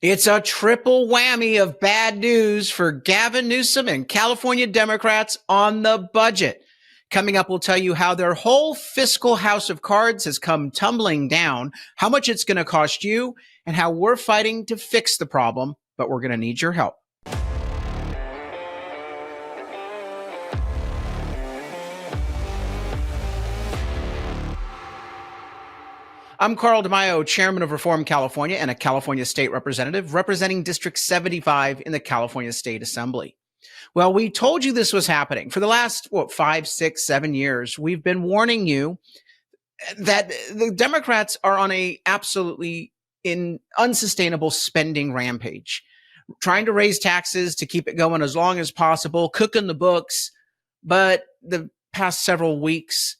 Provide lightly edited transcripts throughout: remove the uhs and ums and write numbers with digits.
It's a triple whammy of bad news for Gavin Newsom and California Democrats on the budget. Coming up, we'll tell you how their whole fiscal house of cards has come tumbling down, how much it's going to cost you, and how we're fighting to fix the problem, but we're going to need your help. I'm Carl DeMaio, chairman of Reform California and a California state representative representing District 75 in the California State Assembly. Well, we told you this was happening. For the last, 5, 6, 7 years, we've been warning you that the Democrats are on a absolutely unsustainable spending rampage, trying to raise taxes to keep it going as long as possible, cooking the books. But the past several weeks,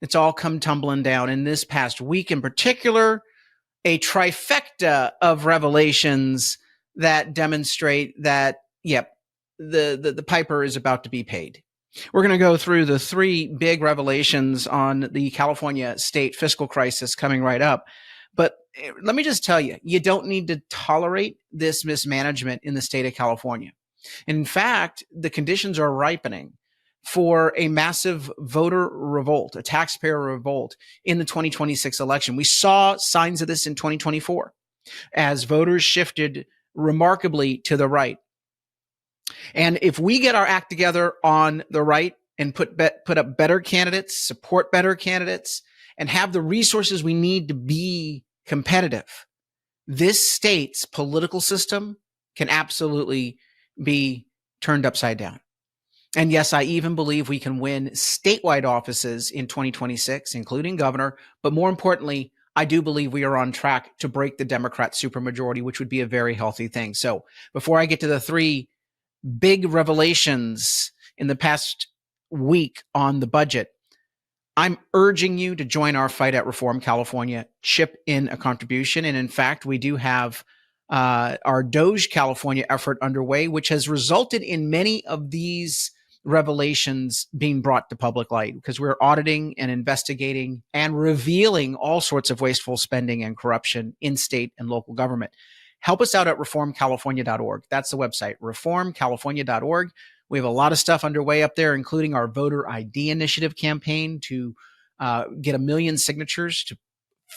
it's all come tumbling down. In this past week in particular, a trifecta of revelations that demonstrate that, the piper is about to be paid. We're going to go through the three big revelations on the California state fiscal crisis coming right up. But let me just tell you, you don't need to tolerate this mismanagement in the state of California. In fact, the conditions are ripening for a massive voter revolt, a taxpayer revolt in the 2026 election. We saw signs of this in 2024 as voters shifted remarkably to the right. And if we get our act together on the right and put up better candidates, support better candidates, and have the resources we need to be competitive, this state's political system can absolutely be turned upside down. And yes, I even believe we can win statewide offices in 2026, including governor. But more importantly, I do believe we are on track to break the Democrat supermajority, which would be a very healthy thing. So before I get to the three big revelations in the past week on the budget, I'm urging you to join our fight at Reform California, chip in a contribution. And in fact, we do have our Doge California effort underway, which has resulted in many of these revelations being brought to public light because we're auditing and investigating and revealing all sorts of wasteful spending and corruption in state and local government. Help us out at reformcalifornia.org. That's the website, reformcalifornia.org. We have a lot of stuff underway up there, including our voter ID initiative campaign to get 1 million signatures to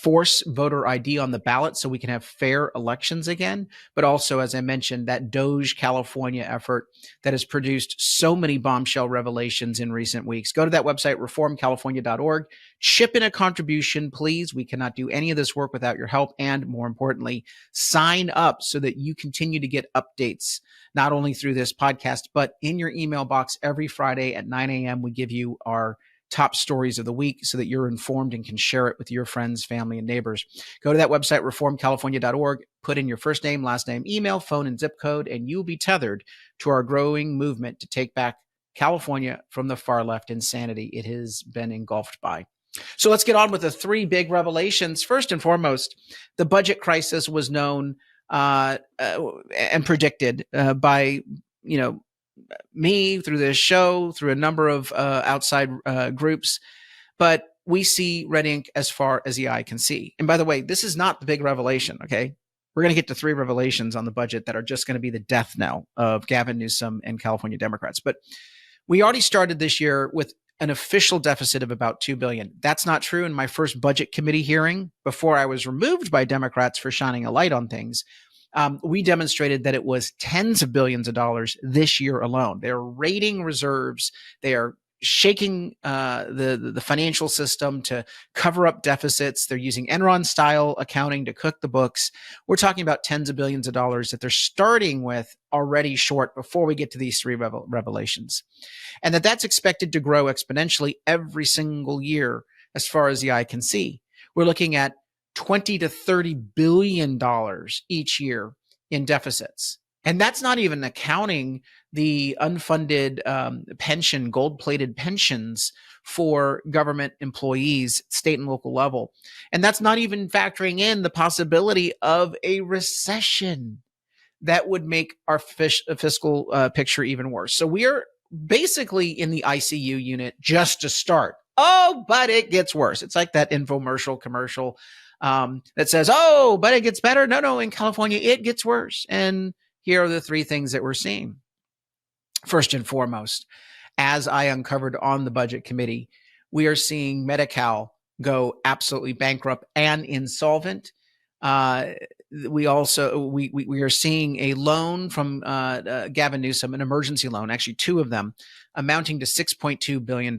force voter ID on the ballot so we can have fair elections again. But also, as I mentioned, that Doge California effort that has produced so many bombshell revelations in recent weeks. Go to that website, reformcalifornia.org. Chip in a contribution, please. We cannot do any of this work without your help. And more importantly, sign up so that you continue to get updates, not only through this podcast, but in your email box every Friday at 9 a.m. We give you our top stories of the week so that you're informed and can share it with your friends, family, and neighbors. Go to that website, reformcalifornia.org, put in your first name, last name, email, phone, and zip code, and you'll be tethered to our growing movement to take back California from the far left insanity it has been engulfed by. So let's get on with the three big revelations. First and foremost, the budget crisis was known and predicted by, me, through this show, through a number of outside groups, but we see red ink as far as the eye can see. And by the way, this is not the big revelation, okay? We're going to get to three revelations on the budget that are just going to be the death knell of Gavin Newsom and California Democrats. But we already started this year with an official deficit of about $2 billion. That's not true. In my first budget committee hearing, before I was removed by Democrats for shining a light on things, we demonstrated that it was tens of billions of dollars this year alone. They're raiding reserves. They are shaking the financial system to cover up deficits. They're using Enron-style accounting to cook the books. We're talking about tens of billions of dollars that they're starting with already short before we get to these three revelations. And that's expected to grow exponentially every single year as far as the eye can see. We're looking at $20 to $30 billion each year in deficits. And that's not even accounting the unfunded pension, gold-plated pensions for government employees, state and local level. And that's not even factoring in the possibility of a recession that would make our fiscal picture even worse. So we are basically in the ICU unit just to start. Oh, but it gets worse. It's like that infomercial commercial that says, oh, but it gets better. No, in California, it gets worse. And here are the three things that we're seeing. First and foremost, as I uncovered on the budget committee, we are seeing Medi-Cal go absolutely bankrupt and insolvent. We are seeing a loan from Gavin Newsom, an emergency loan, actually two of them, amounting to $6.2 billion.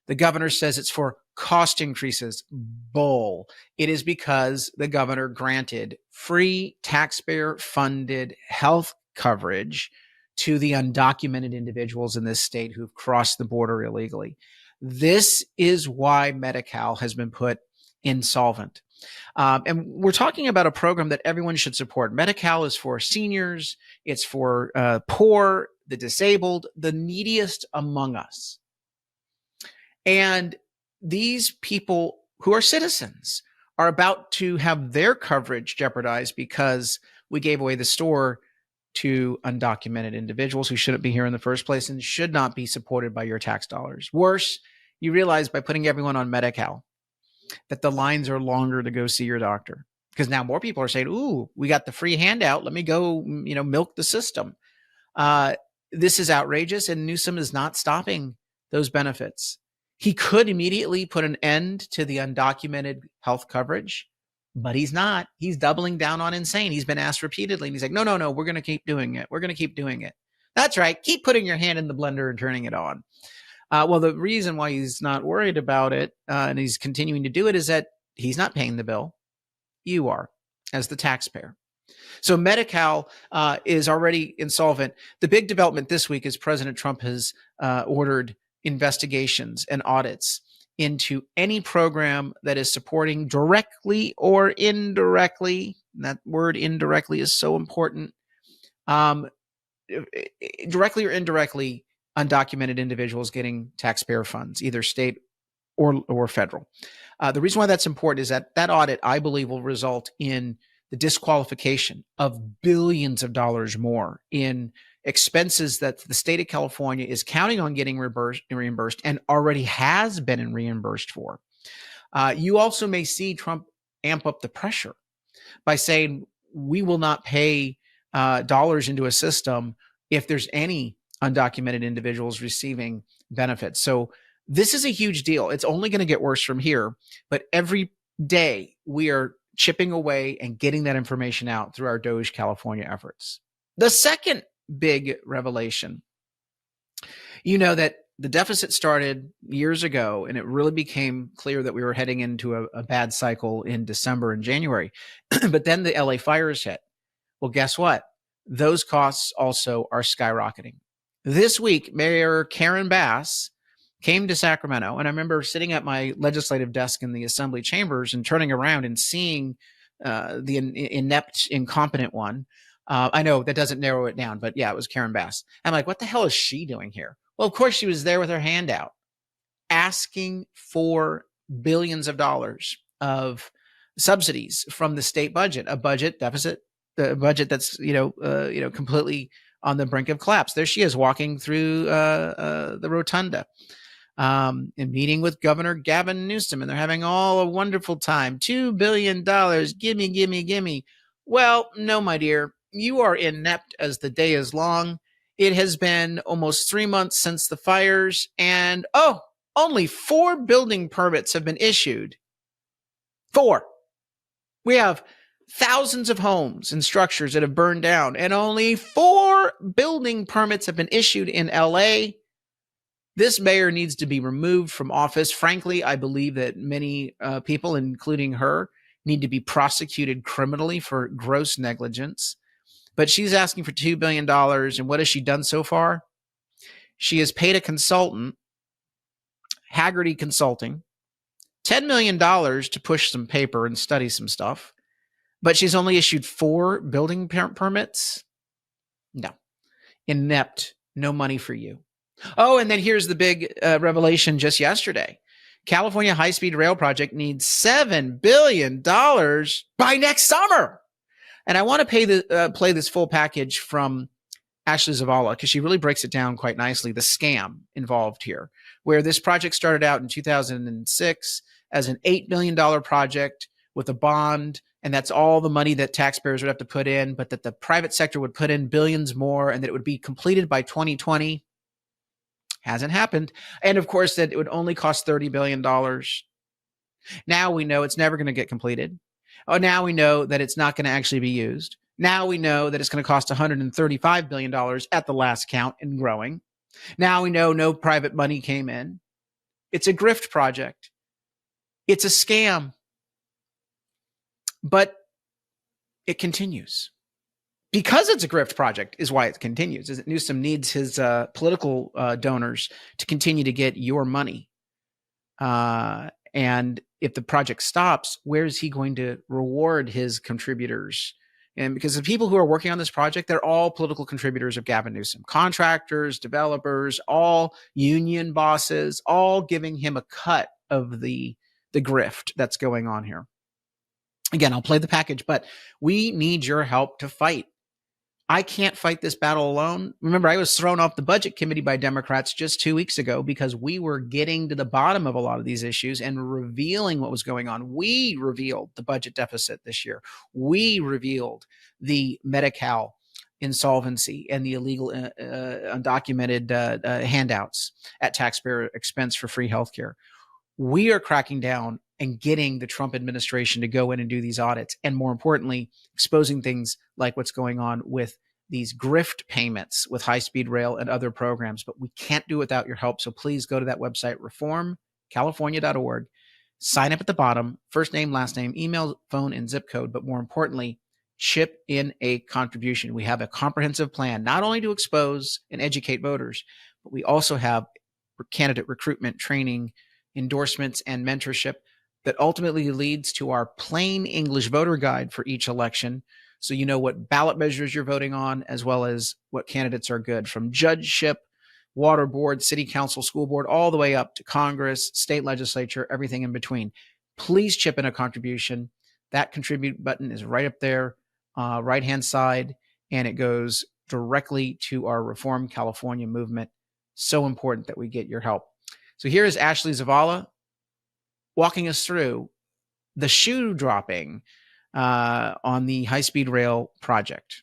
The governor says it's for cost increases. Bull. It is because the governor granted free taxpayer-funded health coverage to the undocumented individuals in this state who've crossed the border illegally. This is why Medi-Cal has been put insolvent. And we're talking about a program that everyone should support. Medi-Cal is for seniors. It's for poor, the disabled, the neediest among us. And these people who are citizens are about to have their coverage jeopardized because we gave away the store to undocumented individuals who shouldn't be here in the first place and should not be supported by your tax dollars. Worse, you realize by putting everyone on Medi-Cal that the lines are longer to go see your doctor because now more people are saying, ooh, we got the free handout. Let me go, milk the system. This is outrageous, and Newsom is not stopping those benefits. He could immediately put an end to the undocumented health coverage, but he's not. He's doubling down on insane. He's been asked repeatedly, and he's like, no, we're going to keep doing it. We're going to keep doing it. That's right. Keep putting your hand in the blender and turning it on. Well, the reason why he's not worried about it and he's continuing to do it is that he's not paying the bill. You are, as the taxpayer. So Medi-Cal is already insolvent. The big development this week is President Trump has ordered investigations and audits into any program that is supporting directly or indirectly. That word indirectly is so important. Directly or indirectly, undocumented individuals getting taxpayer funds, either state or federal. The reason why that's important is that audit, I believe, will result in the disqualification of billions of dollars more in expenses that the state of California is counting on getting reimbursed and already has been reimbursed for. You also may see Trump amp up the pressure by saying we will not pay dollars into a system if there's any undocumented individuals receiving benefits. So this is a huge deal. It's only going to get worse from here, but every day we are chipping away and getting that information out through our Doge California efforts. The second big revelation, that the deficit started years ago and it really became clear that we were heading into a bad cycle in December and January. But then the LA fires hit. Well, guess what? Those costs also are skyrocketing. This week, Mayor Karen Bass came to Sacramento, and I remember sitting at my legislative desk in the assembly chambers and turning around and seeing the inept, incompetent one. I know that doesn't narrow it down, but yeah, it was Karen Bass. I'm like, what the hell is she doing here? Well, of course, she was there with her hand out, asking for billions of dollars of subsidies from the state budget, a budget deficit, the budget that's completely on the brink of collapse. There she is walking through the rotunda and meeting with Governor Gavin Newsom, and they're having all a wonderful time. $2 billion, gimme. Well, no, my dear, you are inept as the day is long. It has been almost 3 months since the fires, and only 4 building permits have been issued. 4. We have thousands of homes and structures that have burned down, and only 4 building permits have been issued in LA. This mayor needs to be removed from office. Frankly, I believe that many people, including her, need to be prosecuted criminally for gross negligence. But she's asking for $2 billion, and what has she done so far? She has paid a consultant, Haggerty Consulting, $10 million to push some paper and study some stuff. But she's only issued 4 building permits? No. Inept. No money for you. Oh, and then here's the big revelation just yesterday. California high-speed rail project needs $7 billion by next summer. And I want to play this full package from Ashley Zavala because she really breaks it down quite nicely, the scam involved here, where this project started out in 2006 as an $8 million project with a bond, and that's all the money that taxpayers would have to put in, but that the private sector would put in billions more and that it would be completed by 2020. Hasn't happened. And of course, that it would only cost $30 billion. Now we know it's never going to get completed. Oh, now we know that it's not going to actually be used. Now we know that it's going to cost $135 billion at the last count and growing. Now we know no private money came in. It's a grift project. It's a scam. But it continues. Because it's a grift project is why it continues. Is that Newsom needs his political donors to continue to get your money. And if the project stops, where is he going to reward his contributors? And because the people who are working on this project, they're all political contributors of Gavin Newsom, contractors, developers, all union bosses, all giving him a cut of the grift that's going on here. Again, I'll play the package, but we need your help to fight. I can't fight this battle alone. Remember, I was thrown off the budget committee by Democrats just 2 weeks ago because we were getting to the bottom of a lot of these issues and revealing what was going on. We revealed the budget deficit this year. We revealed the Medi-Cal insolvency and the illegal undocumented handouts at taxpayer expense for free healthcare. We are cracking down and getting the Trump administration to go in and do these audits. And more importantly, exposing things like what's going on with these grift payments with high-speed rail and other programs. But we can't do it without your help. So please go to that website, reformcalifornia.org. Sign up at the bottom, first name, last name, email, phone, and zip code. But more importantly, chip in a contribution. We have a comprehensive plan, not only to expose and educate voters, but we also have candidate recruitment, training, endorsements, and mentorship that ultimately leads to our plain English voter guide for each election. So you know what ballot measures you're voting on, as well as what candidates are good, from judgeship, water board, city council, school board, all the way up to Congress, state legislature, everything in between. Please chip in a contribution. That contribute button is right up there, right-hand side, and it goes directly to our Reform California movement. So important that we get your help. So here is Ashley Zavala walking us through the shoe dropping on the high-speed rail project.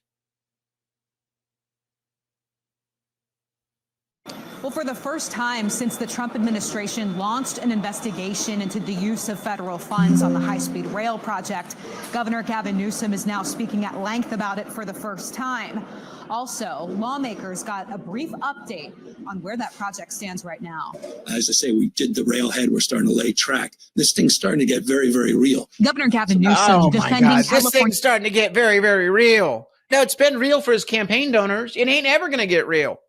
Well, for the first time since the Trump administration launched an investigation into the use of federal funds on the high-speed rail project, Governor Gavin Newsom is now speaking at length about it for the first time. Also, lawmakers got a brief update on where that project stands right now. As I say, we did the railhead. We're starting to lay track. This thing's starting to get very, very real. Governor Gavin Newsom defending California. This thing's starting to get very, very real. No, it's been real for his campaign donors. It ain't ever going to get real.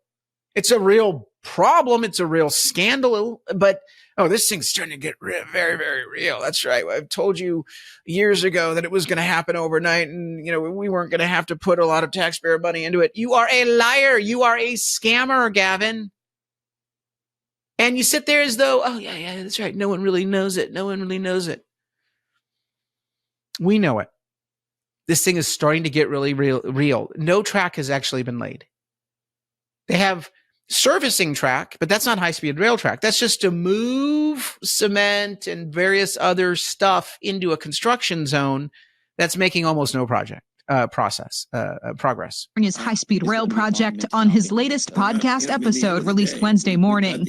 It's a real problem. It's a real scandal. But, this thing's starting to get very, very real. That's right. I've told you years ago that it was going to happen overnight and, we weren't going to have to put a lot of taxpayer money into it. You are a liar. You are a scammer, Gavin. And you sit there as though, yeah, that's right. No one really knows it. No one really knows it. We know it. This thing is starting to get really real. No track has actually been laid. They have servicing track, but that's not high-speed rail track. That's just to move cement and various other stuff into a construction zone that's making almost no progress. His high-speed rail project on his latest podcast episode released Wednesday morning.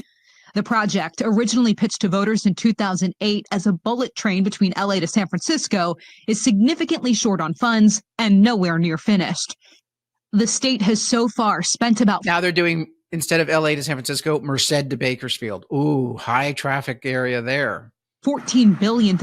The project, originally pitched to voters in 2008 as a bullet train between LA to San Francisco, is significantly short on funds and nowhere near finished. The state has so far spent about... Now they're doing, instead of LA to San Francisco, Merced to Bakersfield. Ooh, high traffic area there. $14 billion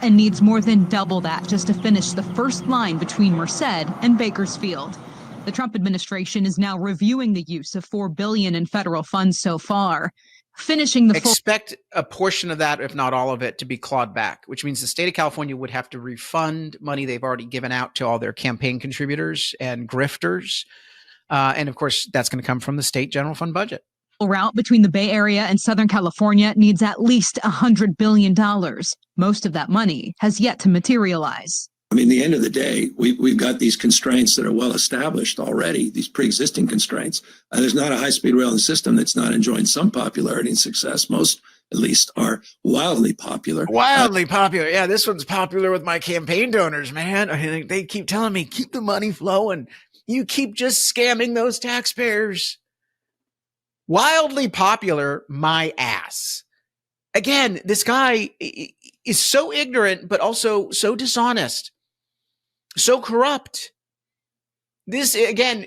and needs more than double that just to finish the first line between Merced and Bakersfield. The Trump administration is now reviewing the use of $4 billion in federal funds so far. Finishing the expect a portion of that, if not all of it, to be clawed back, which means the state of California would have to refund money they've already given out to all their campaign contributors and grifters. And of course, that's going to come from the state general fund budget. Route between the Bay Area and Southern California needs at least $100 billion. Most of that money has yet to materialize. I mean, at the end of the day, we've got these constraints that are well established already, these pre-existing constraints. There's not a high-speed rail system that's not enjoying some popularity and success. Most at least, are wildly popular. Wildly popular. Yeah, this one's popular with my campaign donors, man. I mean, they keep telling me, keep the money flowing. You keep just scamming those taxpayers. Wildly popular, my ass. Again, this guy is so ignorant, but also so dishonest, so corrupt. This, again,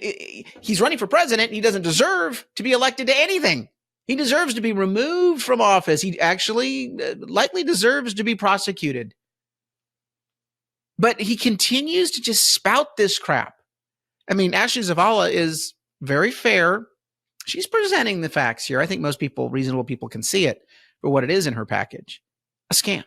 he's running for president. He doesn't deserve to be elected to anything. He deserves to be removed from office. He actually likely deserves to be prosecuted. But he continues to just spout this crap. I mean, Ashley Zavala is very fair. She's presenting the facts here. I think most people, reasonable people, can see it for what it is in her package. A scam.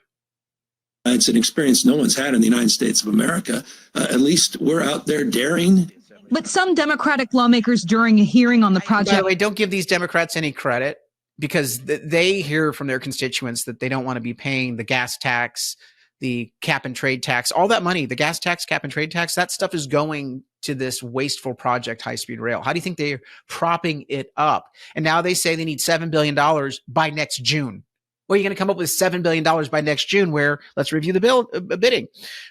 It's an experience no one's had in the United States of America. At least we're out there daring. But some Democratic lawmakers during a hearing on the project. By the way, don't give these Democrats any credit, because they hear from their constituents that they don't want to be paying the gas tax, the cap and trade tax, all that money, the gas tax, cap and trade tax, that stuff is going to this wasteful project, high-speed rail. How do you think they're propping it up? And now they say they need $7 billion by next June. Well, you're going to come up with $7 billion by next June, where let's review the bidding.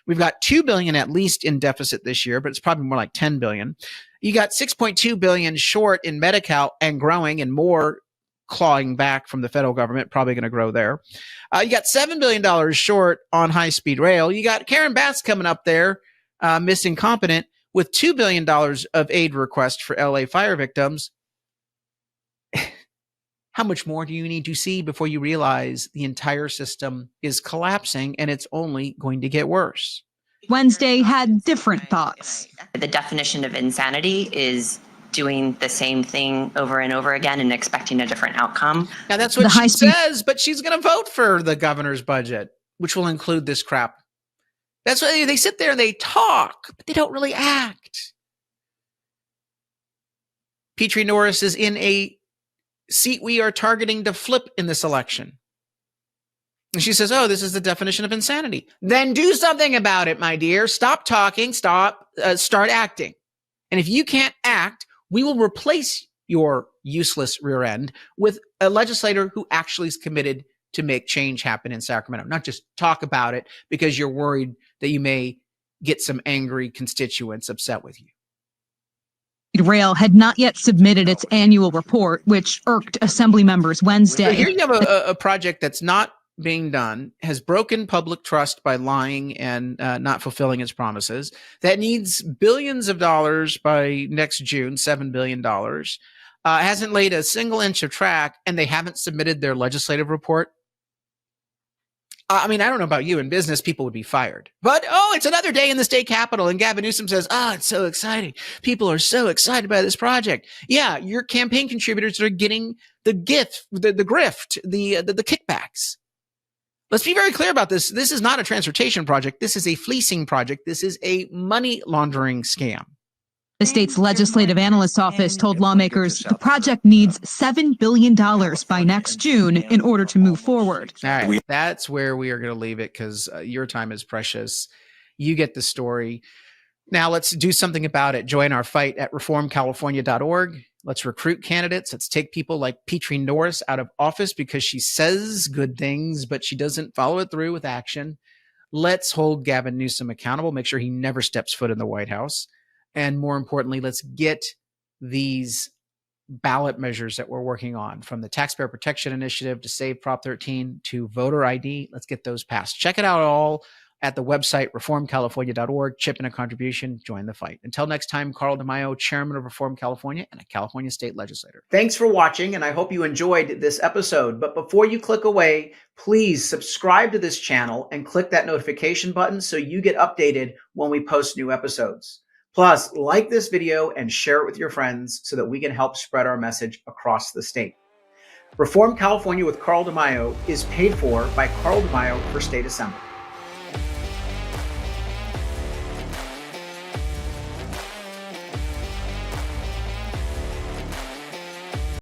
We've got $2 billion at least in deficit this year, but it's probably more like $10 billion. You got $6.2 billion short in Medi-Cal and growing, and more clawing back from the federal government, probably going to grow there. You got $7 billion short on high-speed rail. You got Karen Bass coming up there, Miss Incompetent, with $2 billion of aid request for LA fire victims. How much more do you need to see before you realize the entire system is collapsing and it's only going to get worse? Wednesday had different thoughts. The definition of insanity is doing the same thing over and over again and expecting a different outcome. Now, that's what she says, but she's going to vote for the governor's budget, which will include this crap. That's why they sit there and they talk, but they don't really act. Petrie Norris is in a seat we are targeting to flip in this election. And she says, oh, this is the definition of insanity. Then do something about it, my dear. Stop talking. Start acting. And if you can't act, we will replace your useless rear end with a legislator who actually is committed to make change happen in Sacramento, not just talk about it because you're worried that you may get some angry constituents upset with you. Rail had not yet submitted its annual report, which irked Assembly members Wednesday. So here you have a project that's not being done, has broken public trust by lying and not fulfilling its promises, that needs billions of dollars by next June, $7 billion, hasn't laid a single inch of track, and they haven't submitted their legislative report. I mean, I don't know about you. In business, people would be fired. But, it's another day in the state capitol. And Gavin Newsom says, it's so exciting. People are so excited by this project. Yeah, your campaign contributors are getting the gift, the grift, the kickbacks. Let's be very clear about this. This is not a transportation project. This is a fleecing project. This is a money laundering scam. The state's legislative analyst's office told lawmakers the project needs $7 billion by next June in order to move forward. All right, that's where we are going to leave it, because your time is precious. You get the story. Now let's do something about it. Join our fight at reformcalifornia.org. Let's recruit candidates. Let's take people like Petrie Norris out of office because she says good things, but she doesn't follow it through with action. Let's hold Gavin Newsom accountable. Make sure he never steps foot in the White House. And more importantly, let's get these ballot measures that we're working on, from the Taxpayer Protection Initiative to Save Prop 13 to voter ID. Let's get those passed. Check it out all at the website, reformcalifornia.org. Chip in a contribution. Join the fight. Until next time, Carl DeMaio, Chairman of Reform California and a California State Legislator. Thanks for watching, and I hope you enjoyed this episode. But before you click away, please subscribe to this channel and click that notification button so you get updated when we post new episodes. Plus, like this video and share it with your friends so that we can help spread our message across the state. Reform California with Carl DeMaio is paid for by Carl DeMaio for State Assembly.